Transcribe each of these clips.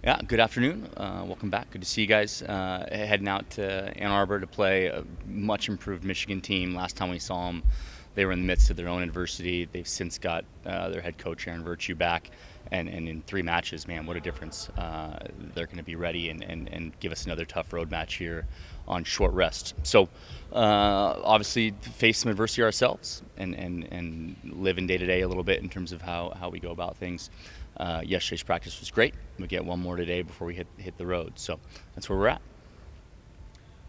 Yeah, good afternoon. Welcome back. Good to see you guys. Heading out to Ann Arbor to play a much improved Michigan team. Last time we saw them, they were in the midst of their own adversity. They've since got their head coach, Aaron Virtue, back. And in 3 matches, man, what a difference. They're going to be ready and give us another tough road match here on short rest. So, obviously, face some adversity ourselves and living day to day a little bit in terms of how we go about things. Yesterday's practice was great. We get one more today before we hit the road. So that's where we're at.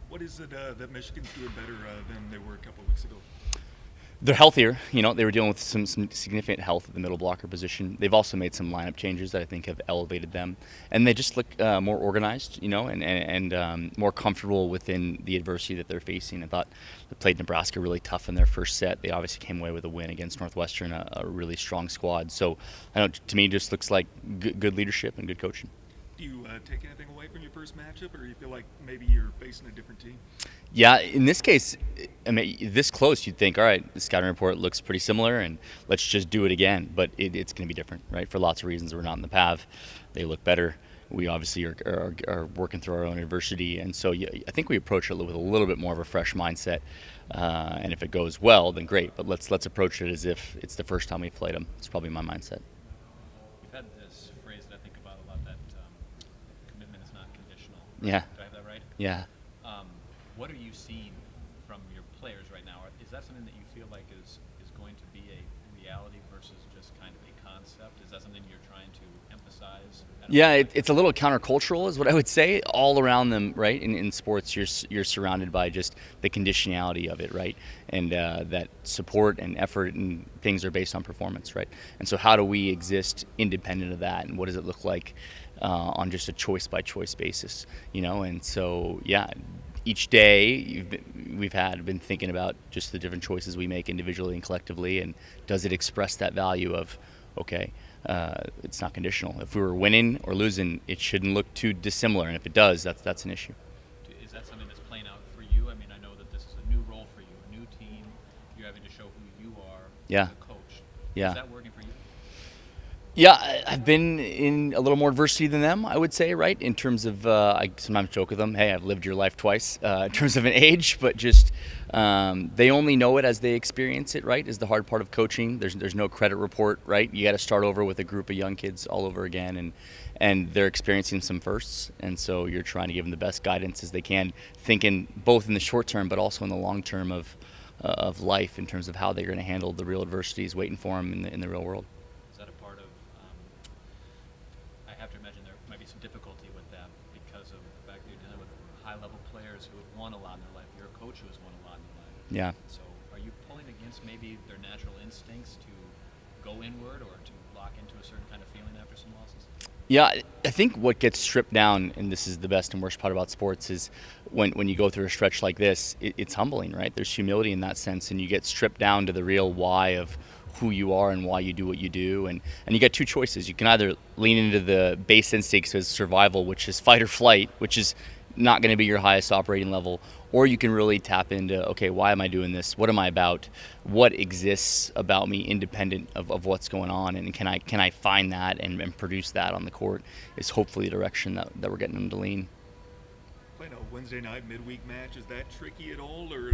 What is it that Michigan's doing better than they were a couple of weeks ago? They're healthier. They were dealing with some significant health at the middle blocker position. They've also made some lineup changes that I think have elevated them, and they just look more organized, and more comfortable within the adversity that they're facing. I thought they played Nebraska really tough in their first set. They obviously came away with a win against Northwestern, a really strong squad. So, I know to me, it just looks like good leadership and good coaching. Do you take anything away from your first matchup, or do you feel like maybe you're facing a different team? Yeah, in this case, I mean, this close, you'd think, all right, the scouting report looks pretty similar, and let's just do it again. But it's going to be different, right? For lots of reasons, we're not in the path. They look better. We obviously are working through our own adversity, and so yeah, I think we approach it with a little bit more of a fresh mindset. And if it goes well, then great. But let's approach it as if it's the first time we've played them. It's probably my mindset. You've had this phrase that I think about a lot, that commitment is not conditional. Yeah. Do I have that right? Yeah. What are you seeing from your players right now? Is that something that you feel like is going to be a reality versus just kind of a concept? Is that something you're trying to emphasize? Yeah, it's a little countercultural, is what I would say. All around them, right? In sports, you're surrounded by just the conditionality of it, right? And that support and effort and things are based on performance, right? And so, how do we exist independent of that? And what does it look like on just a choice by choice basis? And so, yeah. Each day we've been thinking about just the different choices we make individually and collectively, and does it express that value of, okay, it's not conditional. If we were winning or losing, it shouldn't look too dissimilar, and if it does, that's an issue. Is that something that's playing out for you? I mean, I know that this is a new role for you, a new team. You're having to show who you are as a coach. Yeah. Is that working for you? Yeah, I've been in a little more adversity than them, I would say, right? In terms of, I sometimes joke with them, hey, I've lived your life twice in terms of an age, but just they only know it as they experience it, right? Is the hard part of coaching. There's no credit report, right? You got to start over with a group of young kids all over again, and they're experiencing some firsts, and so you're trying to give them the best guidance as they can, thinking both in the short term but also in the long term of life in terms of how they're going to handle the real adversities waiting for them in the real world. Is that a part of I have to imagine there might be some difficulty with that because of the fact that you're dealing with high-level players who have won a lot in their life. You're a coach who has won a lot in their life. Yeah. So are you pulling against maybe their natural instincts to go inward or to lock into a certain kind of feeling after some losses? Yeah, I think what gets stripped down, and this is the best and worst part about sports, is when you go through a stretch like this, it's humbling, right? There's humility in that sense, and you get stripped down to the real why of who you are and why you do what you do. And you get two choices. You can either lean into the base instincts as survival, which is fight or flight, which is not going to be your highest operating level, or you can really tap into, okay, why am I doing this? What am I about? What exists about me independent of what's going on? And can I find that and produce that on the court is hopefully the direction that we're getting them to lean. Playing a Wednesday night midweek match, is that tricky at all, or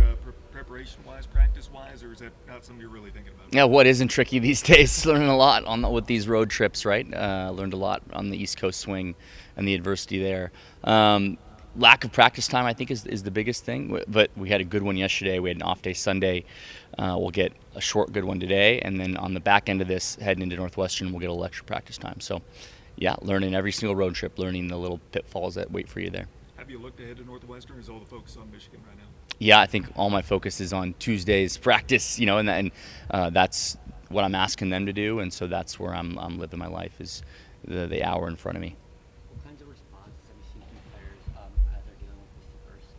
preparation-wise, practice-wise, or is that not something you're really thinking about? Yeah, what isn't tricky these days? Learning a lot with these road trips, right? Learned a lot on the East Coast swing and the adversity there. Lack of practice time, I think, is the biggest thing. But we had a good one yesterday. We had an off day Sunday. We'll get a short good one today. And then on the back end of this, heading into Northwestern, we'll get a little extra practice time. So, yeah, learning every single road trip, learning the little pitfalls that wait for you there. Have you looked ahead to Northwestern, or is all the focus on Michigan right now? Yeah, I think all my focus is on Tuesday's practice, and that's what I'm asking them to do. And so that's where I'm living my life, is the hour in front of me. What kinds of responses have you seen from players as they're dealing with this adversity?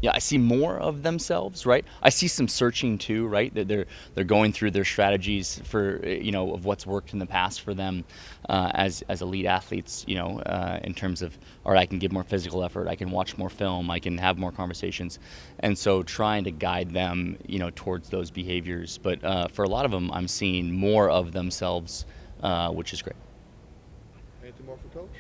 Yeah, I see more of themselves, right? I see some searching too, right? That they're going through their strategies for of what's worked in the past for them as elite athletes, in terms of, all right, I can give more physical effort, I can watch more film, I can have more conversations, and so trying to guide them, towards those behaviors. But for a lot of them, I'm seeing more of themselves, which is great. Anything more for Coach?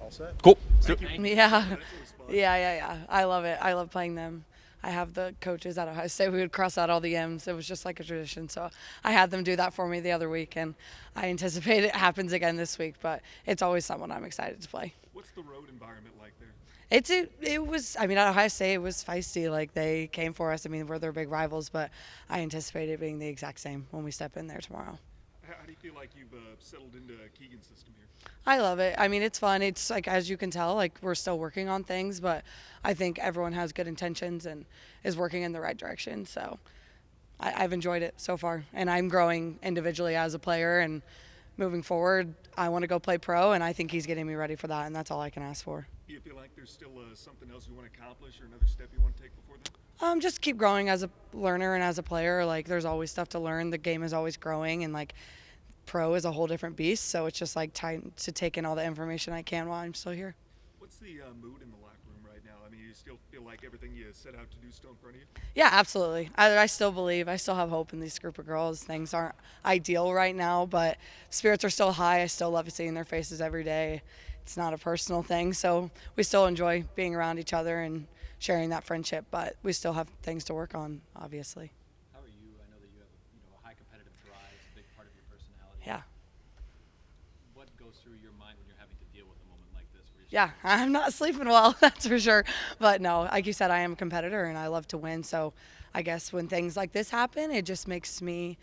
All set. Cool. Thank you. Yeah. That's always fun. Yeah. I love it. I love playing them. I have the coaches at Ohio State. We would cross out all the M's. It was just like a tradition. So I had them do that for me the other week, and I anticipate it happens again this week. But it's always someone I'm excited to play. What's the road environment like there? It was. I mean, at Ohio State, it was feisty. Like they came for us. I mean, we're their big rivals, but I anticipate it being the exact same when we step in there tomorrow. How do you feel like you've settled into Keegan's system here? I love it. I mean, it's fun. It's like, as you can tell, like we're still working on things, but I think everyone has good intentions and is working in the right direction. So I've enjoyed it so far, and I'm growing individually as a player. And moving forward, I want to go play pro, and I think he's getting me ready for that, and that's all I can ask for. Do you feel like there's still something else you want to accomplish or another step you want to take before then? Just keep growing as a learner and as a player. Like there's always stuff to learn. The game is always growing, and like pro is a whole different beast. So it's just like time to take in all the information I can while I'm still here. What's the mood in the locker room right now? I mean, you still feel like everything you set out to do is still in front of you? Yeah, absolutely. I still believe. I still have hope in this group of girls. Things aren't ideal right now, but spirits are still high. I still love seeing their faces every day. It's not a personal thing, so we still enjoy being around each other and sharing that friendship, but we still have things to work on, obviously. How are you? I know that you have a high competitive drive. It's a big part of your personality. Yeah. What goes through your mind when you're having to deal with a moment like this? Where you're Yeah, I'm not sleeping well, that's for sure. But no, like you said, I am a competitor and I love to win. So I guess when things like this happen, it just makes me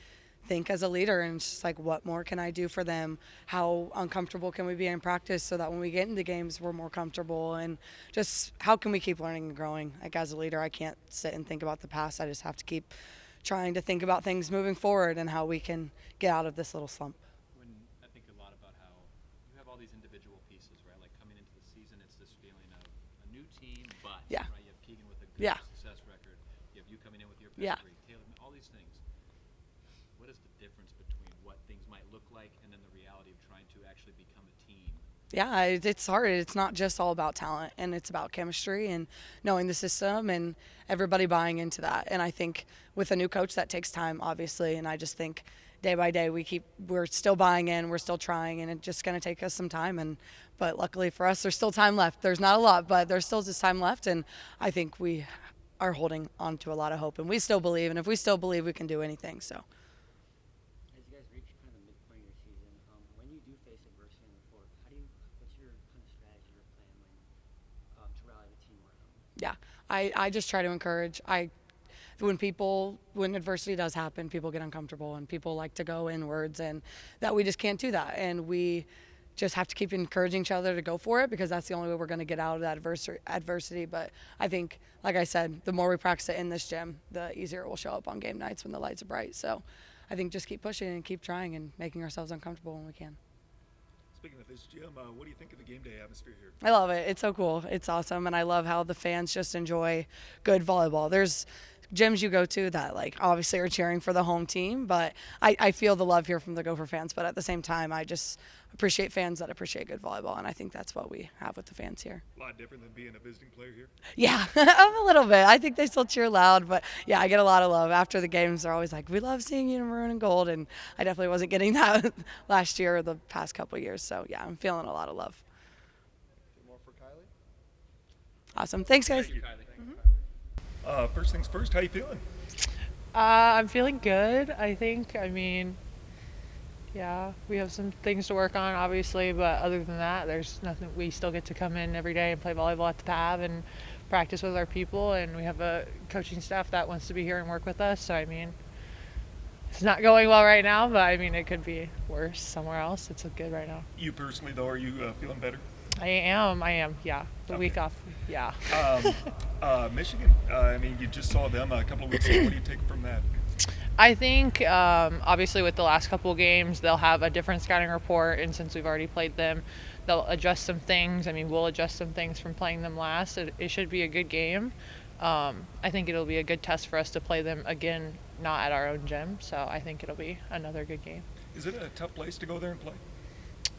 think as a leader, and it's just like, what more can I do for them? How uncomfortable can we be in practice so that when we get into games, we're more comfortable? And just how can we keep learning and growing? Like as a leader, I can't sit and think about the past. I just have to keep trying to think about things moving forward and how we can get out of this little slump. When I think a lot about how you have all these individual pieces, right? Like coming into the season, it's this feeling of a new team, but Yeah. right, you have Keegan with a good Yeah. success record. You have you coming in with your Yeah. pedigree, Taylor, all these things. What is the difference between what things might look like and then the reality of trying to actually become a team? Yeah, it's hard. It's not just all about talent, and it's about chemistry and knowing the system and everybody buying into that. And I think with a new coach, that takes time, obviously. And I just think day by day we're still buying in, we're still trying, and it's just going to take us some time. But luckily for us, there's still time left. There's not a lot, but there's still just time left, and I think we are holding on to a lot of hope, and we still believe. And if we still believe, we can do anything. So. As you guys reach kind of the midpoint of your season, when you do face adversity on the court, what's your kind of strategy or plan to rally the team around? Yeah, I just try to encourage. When adversity does happen, people get uncomfortable and people like to go inwards, and that we just can't do that. And we just have to keep encouraging each other to go for it, because that's the only way we're going to get out of that adversity. But I think, like I said, the more we practice it in this gym, the easier it will show up on game nights when the lights are bright. So I think just keep pushing and keep trying and making ourselves uncomfortable when we can. Speaking of this gym, what do you think of the game day atmosphere here? I love it. It's so cool. It's awesome. And I love how the fans just enjoy good volleyball. There's gyms you go to that like obviously are cheering for the home team, but I feel the love here from the Gopher fans. But at the same time, I just appreciate fans that appreciate good volleyball. And I think that's what we have with the fans here. A lot different than being a visiting player here? Yeah, I'm a little bit. I think they still cheer loud, but yeah, I get a lot of love. After the games, they're always like, we love seeing you in maroon and gold. And I definitely wasn't getting that last year or the past couple of years. So yeah, I'm feeling a lot of love. Any more for Kylie? Awesome. Thanks, guys. Thank you. First things first, how you feeling? I'm feeling good, I think. I mean, yeah, we have some things to work on, obviously, but other than that, there's nothing. We still get to come in every day and play volleyball at the PAV and practice with our people, and we have a coaching staff that wants to be here and work with us. So, I mean, it's not going well right now, but, I mean, it could be worse somewhere else. It's good right now. You personally, though, are you feeling better? I am, yeah. The week off, yeah. Michigan, I mean, you just saw them a couple of weeks ago. What do you take from that? I think, obviously, with the last couple of games, they'll have a different scouting report, and since we've already played them, they'll adjust some things. I mean, we'll adjust some things from playing them last. It should be a good game. I think it'll be a good test for us to play them again, not at our own gym, so I think it'll be another good game. Is it a tough place to go there and play?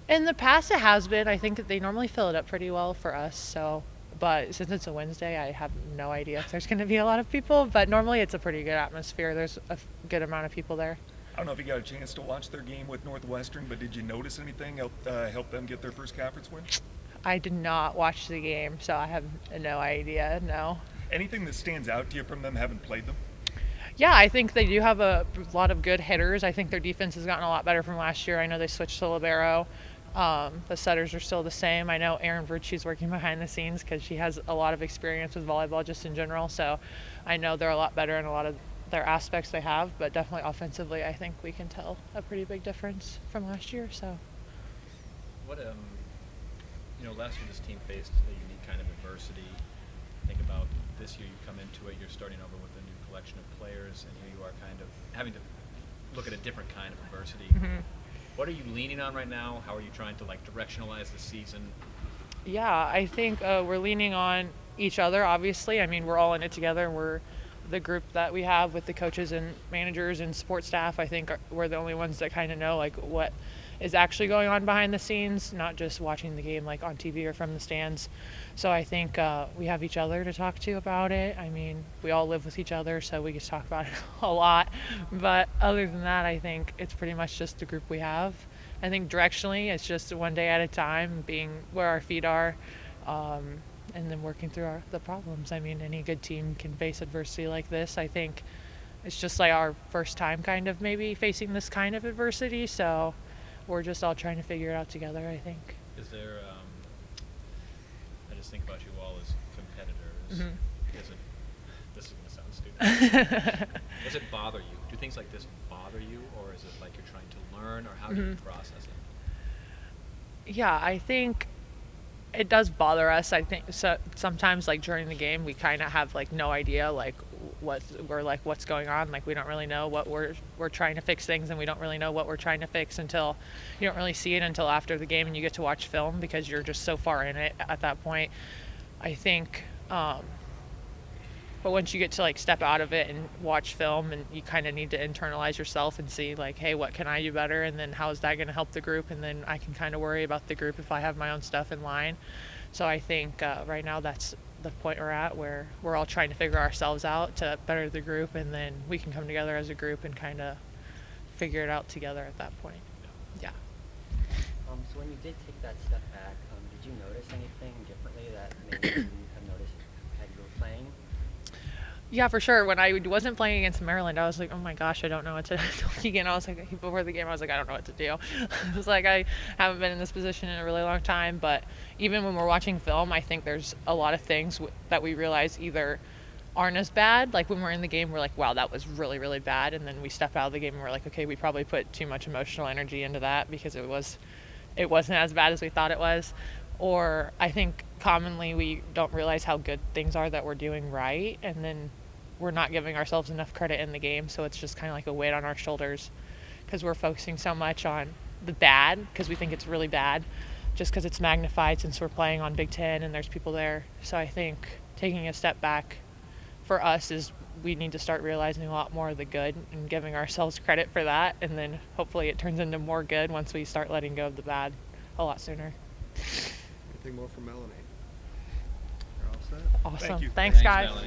In the past, it has been. I think that they normally fill it up pretty well for us, so... But since it's a Wednesday, I have no idea if there's going to be a lot of people. But normally it's a pretty good atmosphere. There's a good amount of people there. I don't know if you got a chance to watch their game with Northwestern, but did you notice anything help them get their first conference win? I did not watch the game, so I have no idea. No. Anything that stands out to you from them having played them? Yeah, I think they do have a lot of good hitters. I think their defense has gotten a lot better from last year. I know they switched to libero. The setters are still the same. I know Erin Virtue's working behind the scenes because she has a lot of experience with volleyball just in general. So I know they're a lot better in a lot of their aspects they have, but definitely offensively, I think we can tell a pretty big difference from last year. So, What last year this team faced a unique kind of adversity. Think about this year, you come into it, you're starting over with a new collection of players, and here you are kind of having to look at a different kind of adversity. Mm-hmm. What are you leaning on right now? How are you trying to directionalize the season? yeah, I think we're leaning on each other, obviously. I mean, we're all in it together. We're the group that we have with the coaches and managers and support staff. I think we're the only ones that kind of know what is actually going on behind the scenes, not just watching the game on TV or from the stands. So I think we have each other to talk to about it. I mean, we all live with each other, so we get to talk about it a lot. But other than that, I think it's pretty much just the group we have. I think directionally, it's just one day at a time, being where our feet are, and then working through the problems. I mean, any good team can face adversity like this. I think it's just our first time kind of maybe facing this kind of adversity, so we're just all trying to figure it out together, I think. Is there, I just think about you all as competitors. Mm-hmm. This is going to sound stupid. Does it bother you? Do things like this bother you, or is it like you're trying to learn, or how do you process it? Yeah, I think it does bother us. I think so. Sometimes, during the game, we kind of have no idea what's going on. We don't really know what we're trying to fix things, and we don't really know what we're trying to fix until you don't really see it until after the game, and you get to watch film because you're just so far in it at that point. I think, but once you get to step out of it and watch film, and you kind of need to internalize yourself and see hey, what can I do better, and then how is that going to help the group, and then I can kind of worry about the group if I have my own stuff in line. So I think right now that's the point we're at, where we're all trying to figure ourselves out to better the group, and then we can come together as a group and kind of figure it out together at that point. Yeah. So when you did take that step back, did you notice anything differently that maybe you wouldn't have noticed had you were playing? Yeah, for sure. When I wasn't playing against Maryland, I was like, oh my gosh, I don't know what to do. Again, I was before the game, I was like, I don't know what to do. It was I haven't been in this position in a really long time. But even when we're watching film, I think there's a lot of things that we realize either aren't as bad. When we're in the game, we're like, wow, that was really, really bad. And then we step out of the game and we're like, okay, we probably put too much emotional energy into that because it wasn't as bad as we thought it was. Or I think commonly we don't realize how good things are that we're doing right, and then we're not giving ourselves enough credit in the game, so it's just kind of a weight on our shoulders because we're focusing so much on the bad because we think it's really bad just because it's magnified since we're playing on Big Ten and there's people there. So I think taking a step back for us is we need to start realizing a lot more of the good and giving ourselves credit for that, and then hopefully it turns into more good once we start letting go of the bad a lot sooner. Anything more from Melani? You're all set? Awesome. Thank you. Thanks, Thanks, guys. Melanie.